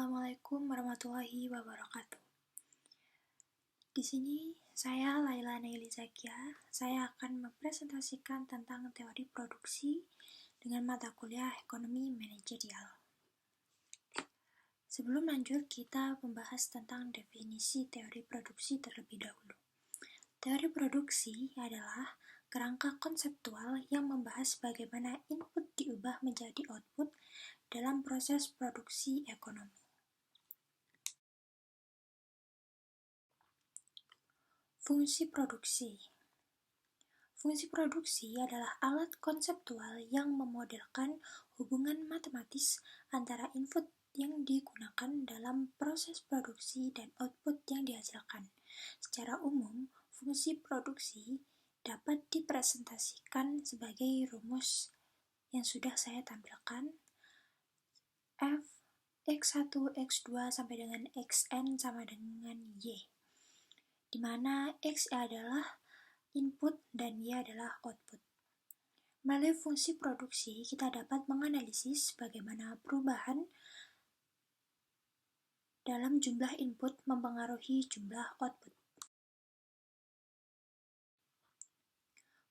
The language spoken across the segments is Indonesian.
Assalamualaikum warahmatullahi wabarakatuh. Di sini saya Laila Naili Zakia. Saya akan mempresentasikan tentang teori produksi dengan mata kuliah ekonomi manajerial. Sebelum lanjut, kita membahas tentang definisi teori produksi terlebih dahulu. Teori produksi adalah kerangka konseptual yang membahas bagaimana input diubah menjadi output dalam proses produksi ekonomi. Fungsi produksi. Fungsi produksi adalah alat konseptual yang memodelkan hubungan matematis antara input yang digunakan dalam proses produksi dan output yang dihasilkan. Secara umum, fungsi produksi dapat dipresentasikan sebagai rumus yang sudah saya tampilkan. F X1, X2 sampai dengan Xn sama dengan Y, di mana X adalah input dan Y adalah output. Melalui fungsi produksi, kita dapat menganalisis bagaimana perubahan dalam jumlah input mempengaruhi jumlah output.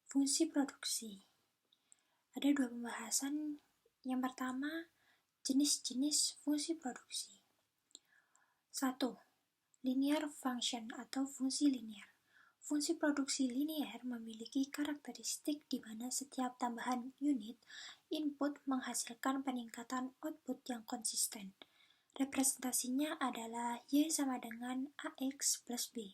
Fungsi produksi. Ada dua pembahasan. Yang pertama, jenis-jenis fungsi produksi. 1. Linear function atau fungsi linear. Fungsi produksi linear memiliki karakteristik di mana setiap tambahan unit input menghasilkan peningkatan output yang konsisten. Representasinya adalah Y sama dengan AX plus B.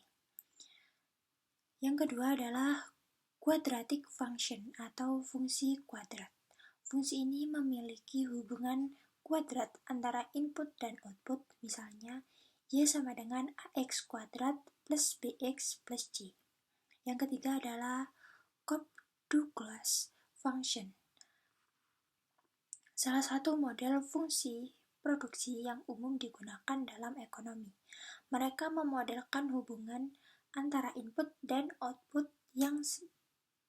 Yang kedua adalah quadratic function atau fungsi kuadrat. Fungsi ini memiliki hubungan kuadrat antara input dan output, misalnya Y sama dengan AX kuadrat plus BX plus C. Yang ketiga adalah Cobb-Douglas function, salah satu model fungsi produksi yang umum digunakan dalam ekonomi. Mereka memodelkan hubungan antara input dan output yang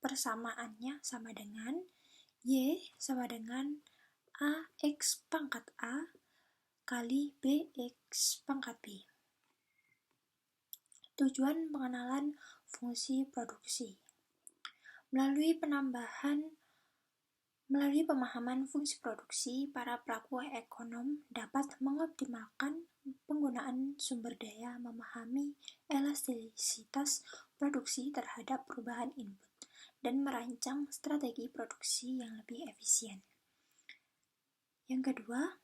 persamaannya sama dengan Y sama dengan AX pangkat A kali BX pangkat B. Tujuan pengenalan fungsi produksi. Melalui pemahaman fungsi produksi, para pelaku ekonom dapat mengoptimalkan penggunaan sumber daya, memahami elastisitas produksi terhadap perubahan input, dan merancang strategi produksi yang lebih efisien. Yang kedua,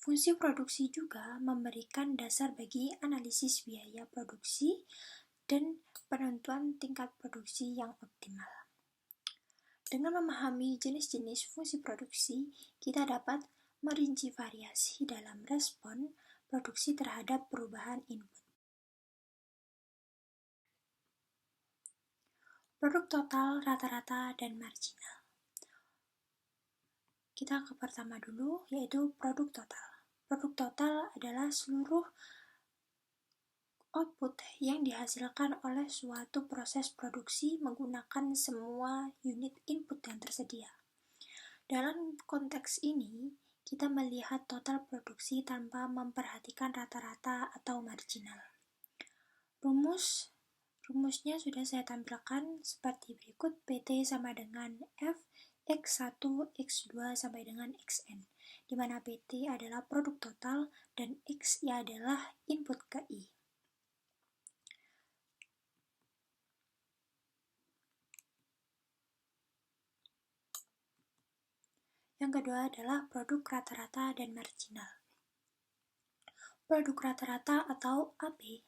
fungsi produksi juga memberikan dasar bagi analisis biaya produksi dan penentuan tingkat produksi yang optimal. Dengan memahami jenis-jenis fungsi produksi, kita dapat merinci variasi dalam respon produksi terhadap perubahan input. Produk total, rata-rata, dan marginal. Kita ke pertama dulu, yaitu produk total. Produk total adalah seluruh output yang dihasilkan oleh suatu proses produksi menggunakan semua unit input yang tersedia. Dalam konteks ini, kita melihat total produksi tanpa memperhatikan rata-rata atau marginal. Rumusnya sudah saya tampilkan seperti berikut. PT sama dengan F X1, X2 sampai dengan Xn, di mana PT adalah produk total dan X adalah input ke I. Yang kedua adalah produk rata-rata dan marginal. Produk rata-rata atau AP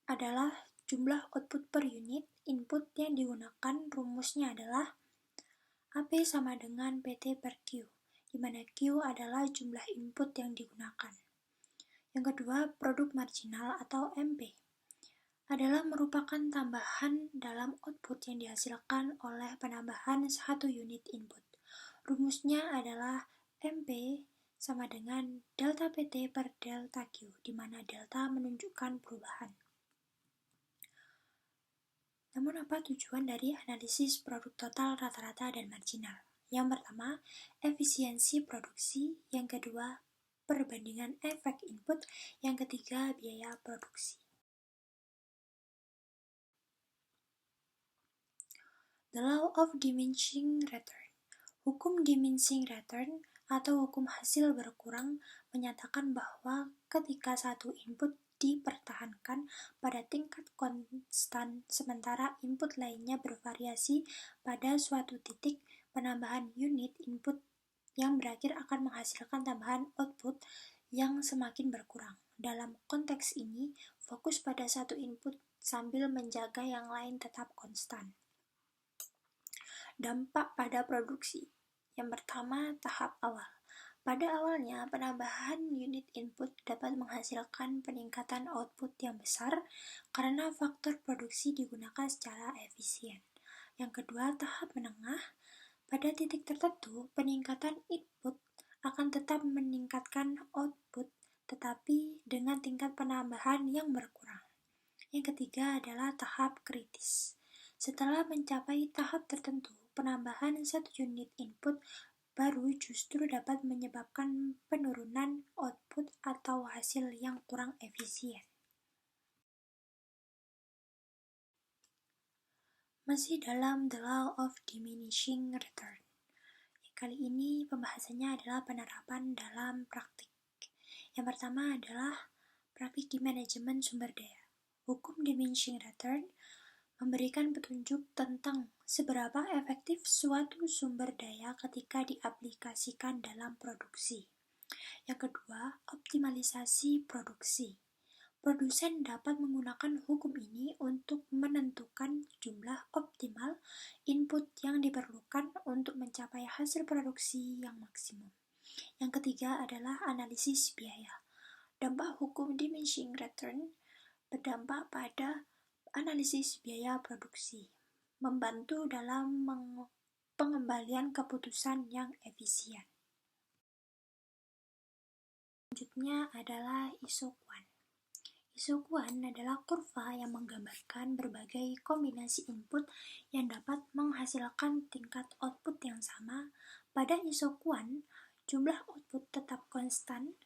adalah jumlah output per unit input yang digunakan. Rumusnya adalah AP sama dengan PT per Q, di mana Q adalah jumlah input yang digunakan. Yang kedua, produk marginal atau MP adalah merupakan tambahan dalam output yang dihasilkan oleh penambahan satu unit input. Rumusnya adalah MP sama dengan delta PT per delta Q, di mana delta menunjukkan perubahan. Namun apa tujuan dari analisis produk total, rata-rata, dan marginal? Yang pertama, efisiensi produksi. Yang kedua, perbandingan efek input, yang ketiga biaya produksi. The law of diminishing return. Hukum diminishing return atau hukum hasil berkurang menyatakan bahwa ketika satu input dipertahankan pada tingkat konstan sementara input lainnya bervariasi pada suatu titik, penambahan unit input yang berakhir akan menghasilkan tambahan output yang semakin berkurang. Dalam konteks ini, fokus pada satu input sambil menjaga yang lain tetap konstan. Dampak pada produksi. Yang pertama, tahap awal. Pada awalnya, penambahan unit input dapat menghasilkan peningkatan output yang besar karena faktor produksi digunakan secara efisien. Yang kedua, tahap menengah. Pada titik tertentu, peningkatan input akan tetap meningkatkan output, tetapi dengan tingkat penambahan yang berkurang. Yang ketiga adalah tahap kritis. Setelah mencapai tahap tertentu, penambahan satu unit input baru justru dapat menyebabkan penurunan output atau hasil yang kurang efisien. Masih dalam The Law of Diminishing Return. Kali ini pembahasannya adalah penerapan dalam praktik. Yang pertama adalah praktik di manajemen sumber daya. Hukum diminishing return memberikan petunjuk tentang seberapa efektif suatu sumber daya ketika diaplikasikan dalam produksi. Yang kedua, optimalisasi produksi. Produsen dapat menggunakan hukum ini untuk menentukan jumlah optimal input yang diperlukan untuk mencapai hasil produksi yang maksimum. Yang ketiga adalah analisis biaya. Dampak hukum diminishing return berdampak pada analisis biaya produksi, membantu dalam pengembalian keputusan yang efisien. Selanjutnya adalah isokuan. Isokuan adalah kurva yang menggambarkan berbagai kombinasi input yang dapat menghasilkan tingkat output yang sama. Pada isokuan, jumlah output tetap konstan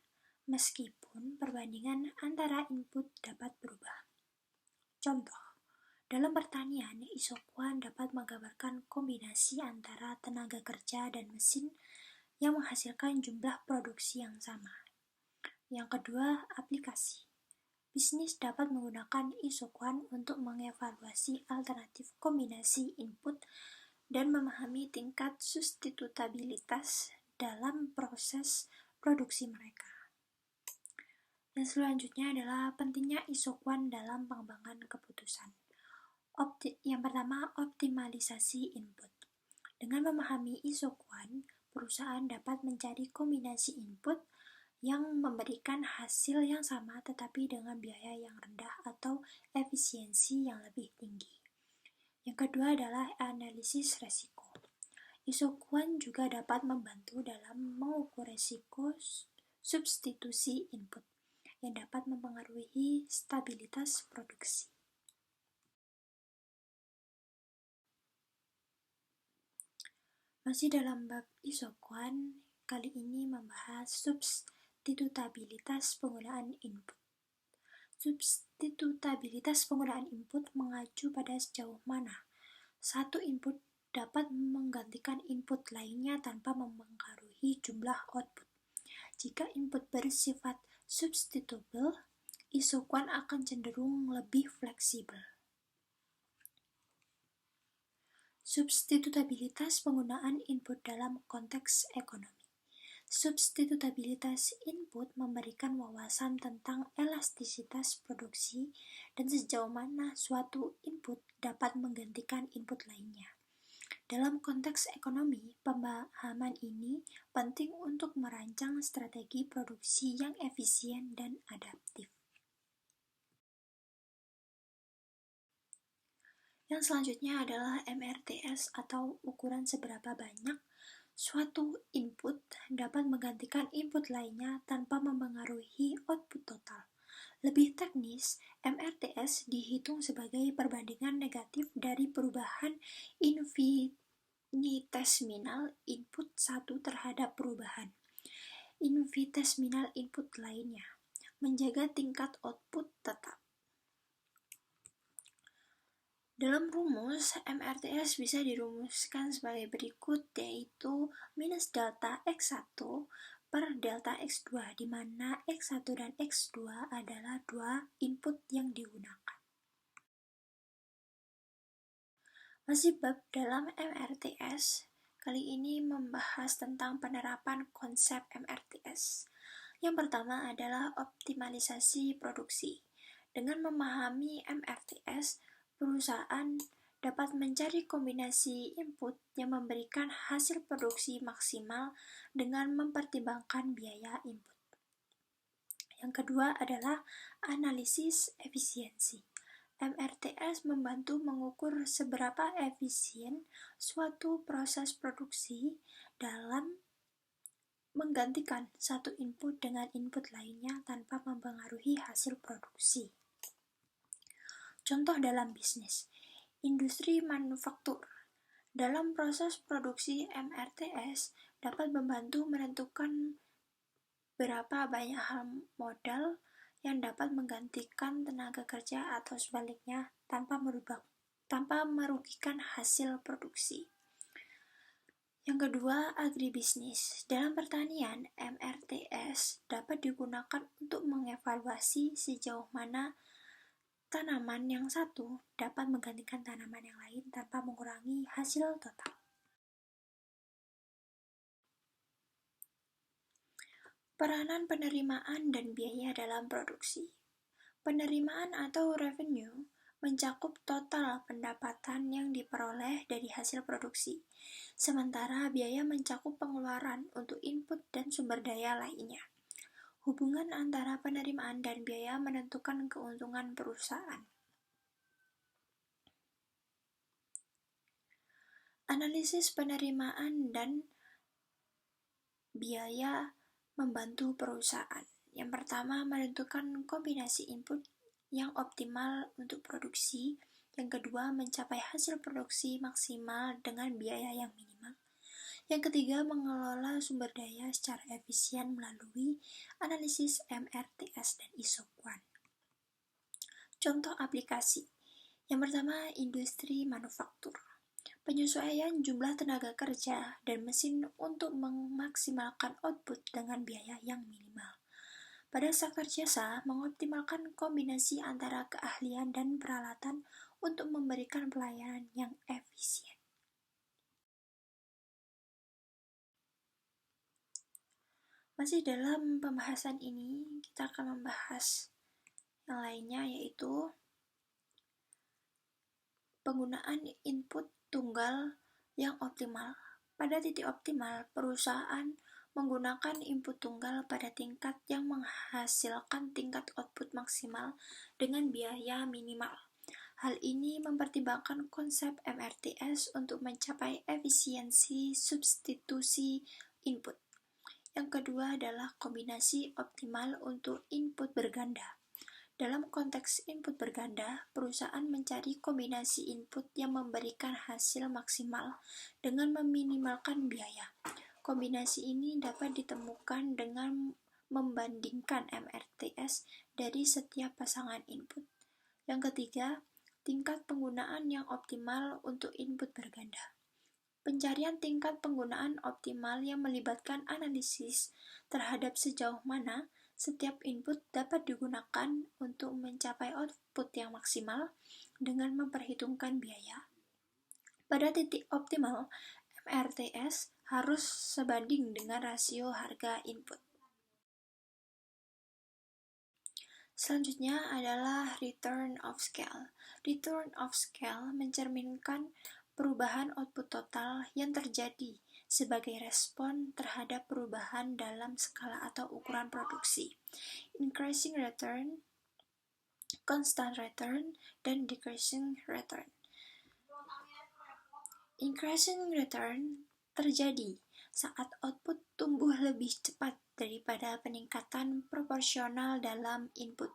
meskipun perbandingan antara input dapat berubah. Contoh, dalam pertanian, isokuan dapat menggambarkan kombinasi antara tenaga kerja dan mesin yang menghasilkan jumlah produksi yang sama. Yang kedua, aplikasi. Bisnis dapat menggunakan isokuan untuk mengevaluasi alternatif kombinasi input dan memahami tingkat substitutabilitas dalam proses produksi mereka. Yang selanjutnya adalah pentingnya isokuan dalam pengembangan keputusan. Yang pertama, optimalisasi input. Dengan memahami isokuan, perusahaan dapat mencari kombinasi input yang memberikan hasil yang sama tetapi dengan biaya yang rendah atau efisiensi yang lebih tinggi. Yang kedua adalah analisis resiko. Isokuan juga dapat membantu dalam mengukur resiko substitusi input yang dapat mempengaruhi stabilitas produksi. Masih dalam bab isokuan, kali ini membahas substitutabilitas penggunaan input. Substitutabilitas penggunaan input mengacu pada sejauh mana satu input dapat menggantikan input lainnya tanpa mempengaruhi jumlah output. Jika input bersifat substitutable, isokuan akan cenderung lebih fleksibel. Substitutabilitas penggunaan input dalam konteks ekonomi. Substitutabilitas input memberikan wawasan tentang elastisitas produksi dan sejauh mana suatu input dapat menggantikan input lainnya. Dalam konteks ekonomi, pemahaman ini penting untuk merancang strategi produksi yang efisien dan adaptif. Yang selanjutnya adalah MRTS atau ukuran seberapa banyak suatu input dapat menggantikan input lainnya tanpa mempengaruhi output total. Lebih teknis, MRTS dihitung sebagai perbandingan negatif dari perubahan infinitesimal input 1 terhadap perubahan infinitesimal input lainnya, menjaga tingkat output tetap. Dalam rumus, MRTS bisa dirumuskan sebagai berikut, yaitu minus delta X1 per delta X2, di mana X1 dan X2 adalah dua input yang digunakan. Masih bab dalam MRTS, kali ini membahas tentang penerapan konsep MRTS. Yang pertama adalah optimalisasi produksi. Dengan memahami MRTS, perusahaan dapat mencari kombinasi input yang memberikan hasil produksi maksimal dengan mempertimbangkan biaya input. Yang kedua adalah analisis efisiensi. MRTS membantu mengukur seberapa efisien suatu proses produksi dalam menggantikan satu input dengan input lainnya tanpa mempengaruhi hasil produksi. Contoh dalam bisnis, industri manufaktur. Dalam proses produksi, MRTS dapat membantu menentukan berapa banyak hal modal yang dapat menggantikan tenaga kerja atau sebaliknya tanpa merugikan hasil produksi. Yang kedua, agribisnis. Dalam pertanian, MRTS dapat digunakan untuk mengevaluasi sejauh mana tanaman yang satu dapat menggantikan tanaman yang lain tanpa mengurangi hasil total. Peranan penerimaan dan biaya dalam produksi. Penerimaan atau revenue mencakup total pendapatan yang diperoleh dari hasil produksi, sementara biaya mencakup pengeluaran untuk input dan sumber daya lainnya. Hubungan antara penerimaan dan biaya menentukan keuntungan perusahaan. Analisis penerimaan dan biaya membantu perusahaan. Yang pertama, menentukan kombinasi input yang optimal untuk produksi. Yang kedua, mencapai hasil produksi maksimal dengan biaya yang minimal. Yang ketiga, mengelola sumber daya secara efisien melalui analisis MRTS dan ISO 1. Contoh aplikasi. Yang pertama, industri manufaktur. Penyesuaian jumlah tenaga kerja dan mesin untuk memaksimalkan output dengan biaya yang minimal. Pada sektor jasa, mengoptimalkan kombinasi antara keahlian dan peralatan untuk memberikan pelayanan yang efisien. Masih dalam pembahasan ini, kita akan membahas yang lainnya, yaitu penggunaan input tunggal yang optimal. Pada titik optimal, perusahaan menggunakan input tunggal pada tingkat yang menghasilkan tingkat output maksimal dengan biaya minimal. Hal ini mempertimbangkan konsep MRTS untuk mencapai efisiensi substitusi input. Yang kedua adalah kombinasi optimal untuk input berganda. Dalam konteks input berganda, perusahaan mencari kombinasi input yang memberikan hasil maksimal dengan meminimalkan biaya. Kombinasi ini dapat ditemukan dengan membandingkan MRTS dari setiap pasangan input. Yang ketiga, tingkat penggunaan yang optimal untuk input berganda. Pencarian tingkat penggunaan optimal yang melibatkan analisis terhadap sejauh mana setiap input dapat digunakan untuk mencapai output yang maksimal dengan memperhitungkan biaya. Pada titik optimal, MRTS harus sebanding dengan rasio harga input. Selanjutnya adalah return of scale. Return of scale mencerminkan perubahan output total yang terjadi sebagai respon terhadap perubahan dalam skala atau ukuran produksi. Increasing return, constant return, dan decreasing return. Increasing return terjadi saat output tumbuh lebih cepat daripada peningkatan proporsional dalam input.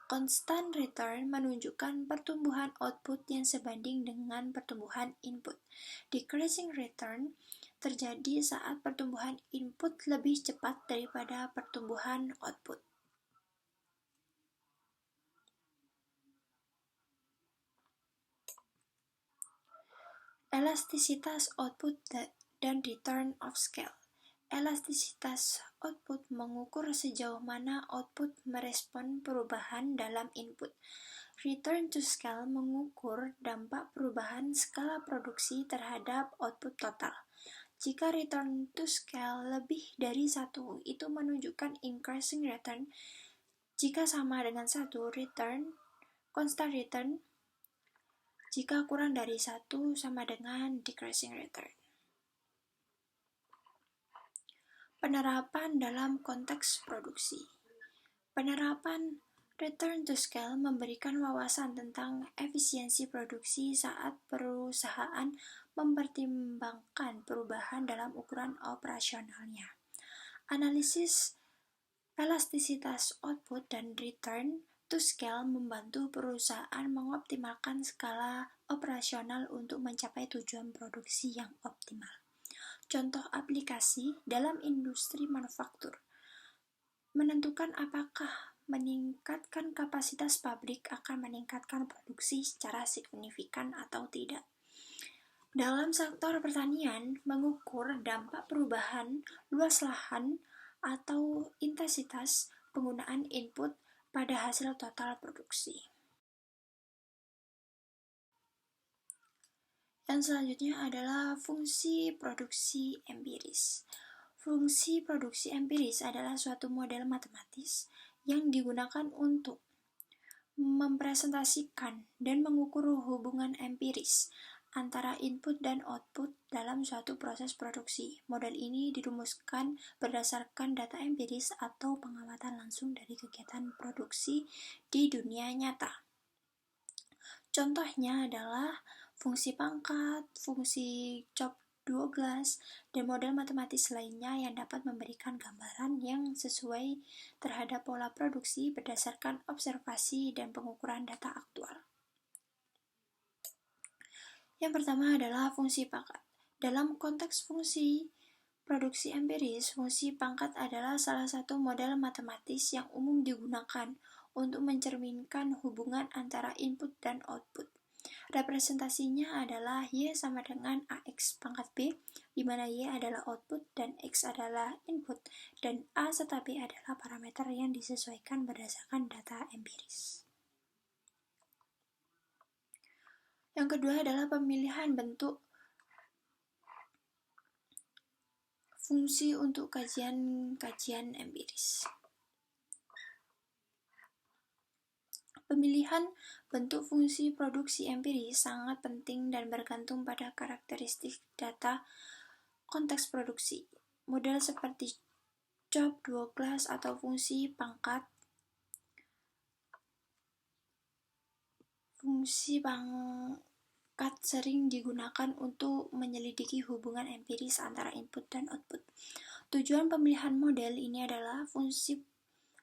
Constant return menunjukkan pertumbuhan output yang sebanding dengan pertumbuhan input. Decreasing return terjadi saat pertumbuhan input lebih cepat daripada pertumbuhan output. Elastisitas output dan return of scale. Elastisitas output mengukur sejauh mana output merespon perubahan dalam input. Return to scale mengukur dampak perubahan skala produksi terhadap output total. Jika return to scale lebih dari 1, itu menunjukkan increasing return. Jika sama dengan 1, constant return. Jika kurang dari 1, sama dengan decreasing return. Penerapan dalam konteks produksi. Penerapan return to scale memberikan wawasan tentang efisiensi produksi saat perusahaan mempertimbangkan perubahan dalam ukuran operasionalnya. Analisis elastisitas output dan return to scale membantu perusahaan mengoptimalkan skala operasional untuk mencapai tujuan produksi yang optimal. Contoh aplikasi dalam industri manufaktur. Menentukan apakah meningkatkan kapasitas pabrik akan meningkatkan produksi secara signifikan atau tidak. Dalam sektor pertanian, mengukur dampak perubahan luas lahan atau intensitas penggunaan input pada hasil total produksi. Yang selanjutnya adalah fungsi produksi empiris. Fungsi produksi empiris adalah suatu model matematis yang digunakan untuk mempresentasikan dan mengukur hubungan empiris antara input dan output dalam suatu proses produksi. Model ini dirumuskan berdasarkan data empiris atau pengamatan langsung dari kegiatan produksi di dunia nyata. Contohnya adalah fungsi pangkat, fungsi chop 12, dan model matematis lainnya yang dapat memberikan gambaran yang sesuai terhadap pola produksi berdasarkan observasi dan pengukuran data aktual. Yang pertama adalah fungsi pangkat. Dalam konteks fungsi produksi empiris, fungsi pangkat adalah salah satu model matematis yang umum digunakan untuk mencerminkan hubungan antara input dan output. Representasinya adalah Y sama dengan AX pangkat B, di mana Y adalah output dan X adalah input, dan A serta B adalah parameter yang disesuaikan berdasarkan data empiris. Yang kedua adalah pemilihan bentuk fungsi untuk kajian empiris. Pemilihan bentuk fungsi produksi empiris sangat penting dan bergantung pada karakteristik data konteks produksi. Model seperti chop 12 atau fungsi pangkat sering digunakan untuk menyelidiki hubungan empiris antara input dan output. Tujuan pemilihan model ini adalah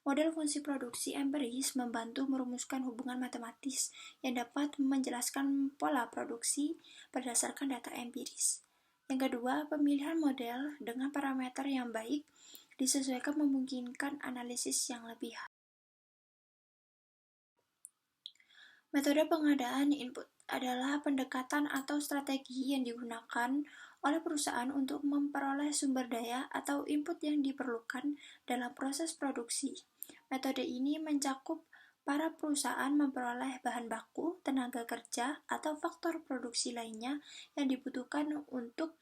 model fungsi produksi empiris membantu merumuskan hubungan matematis yang dapat menjelaskan pola produksi berdasarkan data empiris. Yang kedua, pemilihan model dengan parameter yang baik disesuaikan memungkinkan analisis yang lebih. Metode pengadaan input adalah pendekatan atau strategi yang digunakan oleh perusahaan untuk memperoleh sumber daya atau input yang diperlukan dalam proses produksi. Metode ini mencakup para perusahaan memperoleh bahan baku, tenaga kerja, atau faktor produksi lainnya yang dibutuhkan untuk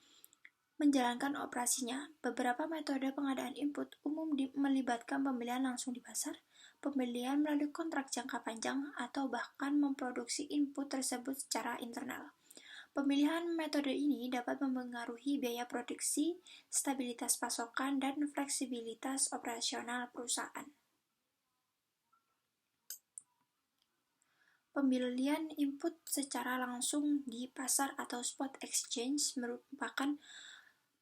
menjalankan operasinya. Beberapa metode pengadaan input umum melibatkan pembelian langsung di pasar, pembelian melalui kontrak jangka panjang, atau bahkan memproduksi input tersebut secara internal. Pemilihan metode ini dapat mempengaruhi biaya produksi, stabilitas pasokan, dan fleksibilitas operasional perusahaan. Pembelian input secara langsung di pasar atau spot exchange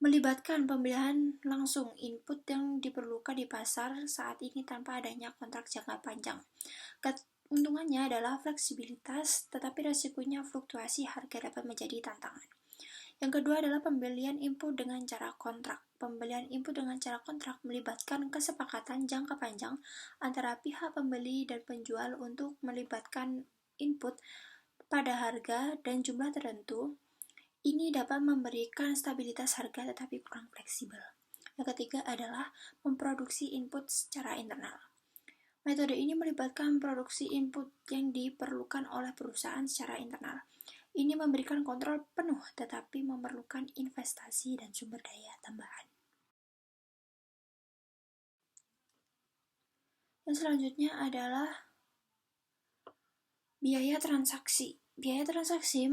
melibatkan pembelian langsung input yang diperlukan di pasar saat ini tanpa adanya kontrak jangka panjang. Keuntungannya adalah fleksibilitas, tetapi resikonya fluktuasi harga dapat menjadi tantangan. Yang kedua adalah pembelian input dengan cara kontrak. Pembelian input dengan cara kontrak melibatkan kesepakatan jangka panjang antara pihak pembeli dan penjual untuk melibatkan input pada harga dan jumlah tertentu. Ini dapat memberikan stabilitas harga tetapi kurang fleksibel. Yang ketiga adalah memproduksi input secara internal. Metode ini melibatkan produksi input yang diperlukan oleh perusahaan secara internal. Ini memberikan kontrol penuh tetapi memerlukan investasi dan sumber daya tambahan. Yang selanjutnya adalah biaya transaksi. Biaya transaksi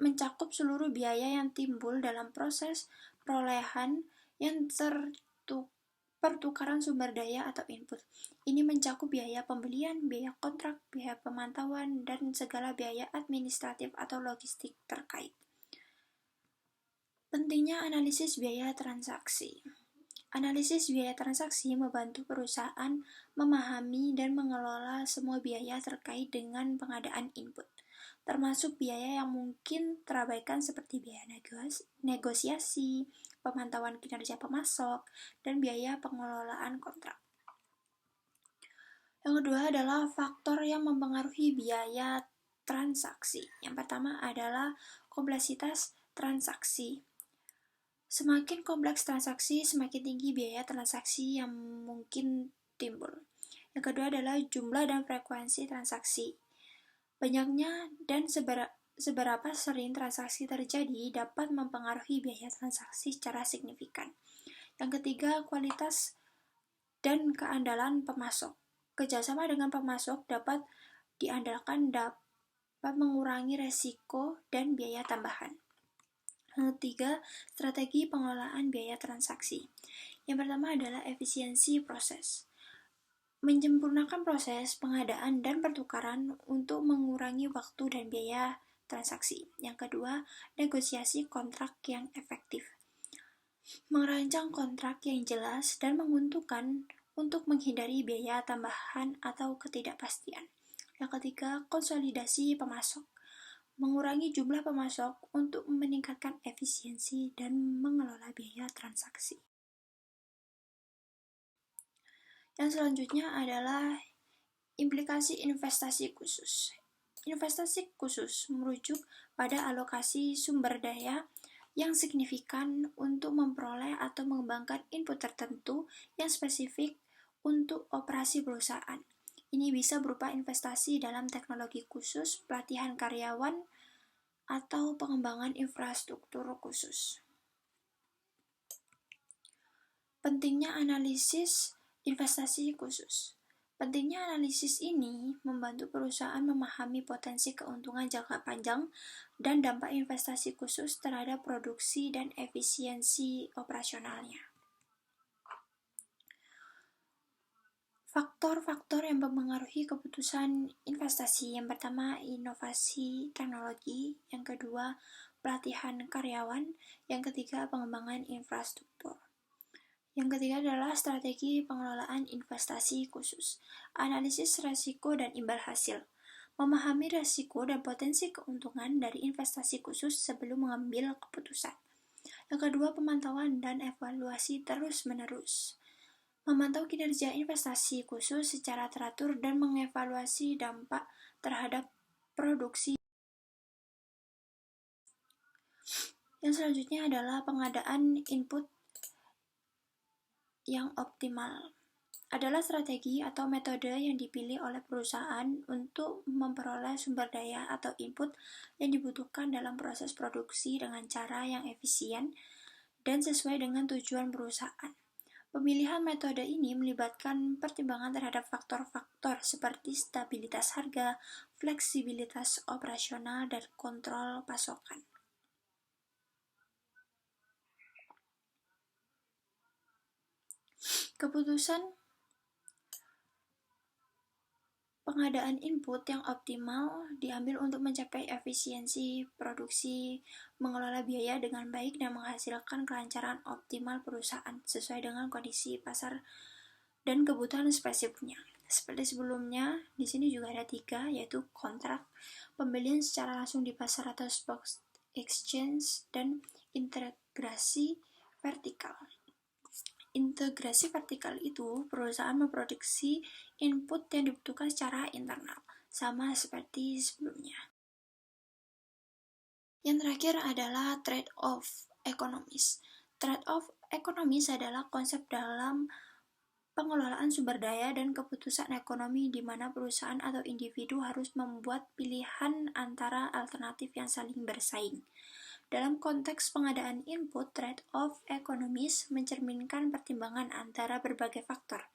mencakup seluruh biaya yang timbul dalam proses perolehan yang pertukaran sumber daya atau input. Ini mencakup biaya pembelian, biaya kontrak, biaya pemantauan, dan segala biaya administratif atau logistik terkait. Pentingnya analisis biaya transaksi. Analisis biaya transaksi membantu perusahaan memahami dan mengelola semua biaya terkait dengan pengadaan input, termasuk biaya yang mungkin terabaikan seperti biaya negosiasi, pemantauan kinerja pemasok, dan biaya pengelolaan kontrak. Yang kedua adalah faktor yang mempengaruhi biaya transaksi. Yang pertama adalah kompleksitas transaksi. Semakin kompleks transaksi, semakin tinggi biaya transaksi yang mungkin timbul. Yang kedua adalah jumlah dan frekuensi transaksi. Banyaknya dan seberapa sering transaksi terjadi dapat mempengaruhi biaya transaksi secara signifikan. Yang ketiga, kualitas dan keandalan pemasok. Kerjasama dengan pemasok dapat diandalkan dapat mengurangi resiko dan biaya tambahan. Yang ketiga, strategi pengelolaan biaya transaksi. Yang pertama adalah efisiensi proses. Menyempurnakan proses pengadaan dan pertukaran untuk mengurangi waktu dan biaya transaksi. Yang kedua, negosiasi kontrak yang efektif. Merancang kontrak yang jelas dan menguntungkan untuk menghindari biaya tambahan atau ketidakpastian. Yang ketiga, konsolidasi pemasok. Mengurangi jumlah pemasok untuk meningkatkan efisiensi dan mengelola biaya transaksi. Yang selanjutnya adalah implikasi investasi khusus. Investasi khusus merujuk pada alokasi sumber daya yang signifikan untuk memperoleh atau mengembangkan input tertentu yang spesifik untuk operasi perusahaan. Ini bisa berupa investasi dalam teknologi khusus, pelatihan karyawan, atau pengembangan infrastruktur khusus. Pentingnya analisis investasi khusus. Pentingnya analisis ini membantu perusahaan memahami potensi keuntungan jangka panjang dan dampak investasi khusus terhadap produksi dan efisiensi operasionalnya. Faktor-faktor yang mempengaruhi keputusan investasi. Yang pertama, inovasi teknologi. Yang kedua, pelatihan karyawan. Yang ketiga, pengembangan infrastruktur. Yang ketiga adalah strategi pengelolaan investasi khusus. Analisis risiko dan imbal hasil. Memahami risiko dan potensi keuntungan dari investasi khusus sebelum mengambil keputusan. Yang kedua, pemantauan dan evaluasi terus-menerus. Memantau kinerja investasi khusus secara teratur dan mengevaluasi dampak terhadap produksi. Yang selanjutnya adalah pengadaan input yang optimal. Adalah strategi atau metode yang dipilih oleh perusahaan untuk memperoleh sumber daya atau input yang dibutuhkan dalam proses produksi dengan cara yang efisien dan sesuai dengan tujuan perusahaan. Pemilihan metode ini melibatkan pertimbangan terhadap faktor-faktor seperti stabilitas harga, fleksibilitas operasional, dan kontrol pasokan. Keputusan pengadaan input yang optimal diambil untuk mencapai efisiensi produksi, mengelola biaya dengan baik, dan menghasilkan kelancaran optimal perusahaan sesuai dengan kondisi pasar dan kebutuhan spesifiknya. Seperti sebelumnya, di sini juga ada 3, yaitu kontrak, pembelian secara langsung di pasar atau stock exchange, dan integrasi vertikal. Integrasi vertikal itu perusahaan memproduksi input yang dibutuhkan secara internal, sama seperti sebelumnya. Yang terakhir adalah trade-off ekonomis. Trade-off ekonomis adalah konsep dalam pengelolaan sumber daya dan keputusan ekonomi di mana perusahaan atau individu harus membuat pilihan antara alternatif yang saling bersaing. Dalam konteks pengadaan input, trade-off ekonomis mencerminkan pertimbangan antara berbagai faktor,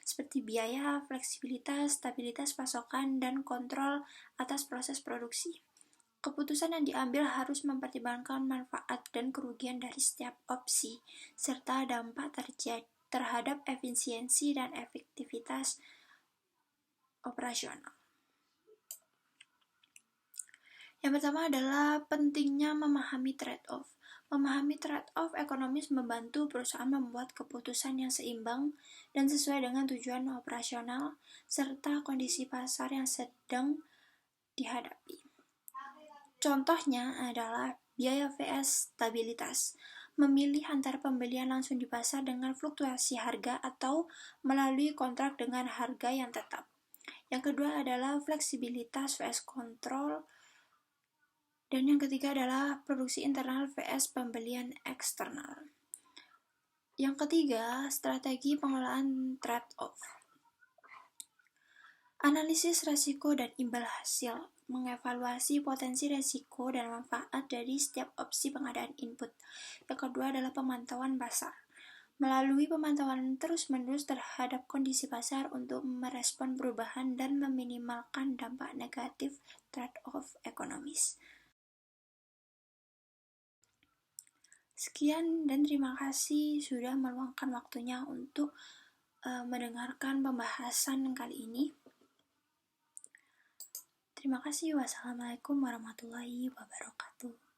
seperti biaya, fleksibilitas, stabilitas pasokan, dan kontrol atas proses produksi. Keputusan yang diambil harus mempertimbangkan manfaat dan kerugian dari setiap opsi, serta dampak terhadap efisiensi dan efektivitas operasional. Yang pertama adalah pentingnya memahami trade-off. Memahami trade-off ekonomis membantu perusahaan membuat keputusan yang seimbang dan sesuai dengan tujuan operasional serta kondisi pasar yang sedang dihadapi. Contohnya adalah biaya vs stabilitas. Memilih antara pembelian langsung di pasar dengan fluktuasi harga atau melalui kontrak dengan harga yang tetap. Yang kedua adalah fleksibilitas vs kontrol. Dan yang ketiga adalah produksi internal vs pembelian eksternal. Yang ketiga, strategi pengelolaan trade-off. Analisis risiko dan imbal hasil, mengevaluasi potensi risiko dan manfaat dari setiap opsi pengadaan input. Yang kedua adalah pemantauan pasar. Melalui pemantauan terus-menerus terhadap kondisi pasar untuk merespon perubahan dan meminimalkan dampak negatif trade-off ekonomis. Sekian dan terima kasih sudah meluangkan waktunya untuk mendengarkan pembahasan kali ini. Terima kasih. Wassalamualaikum warahmatullahi wabarakatuh.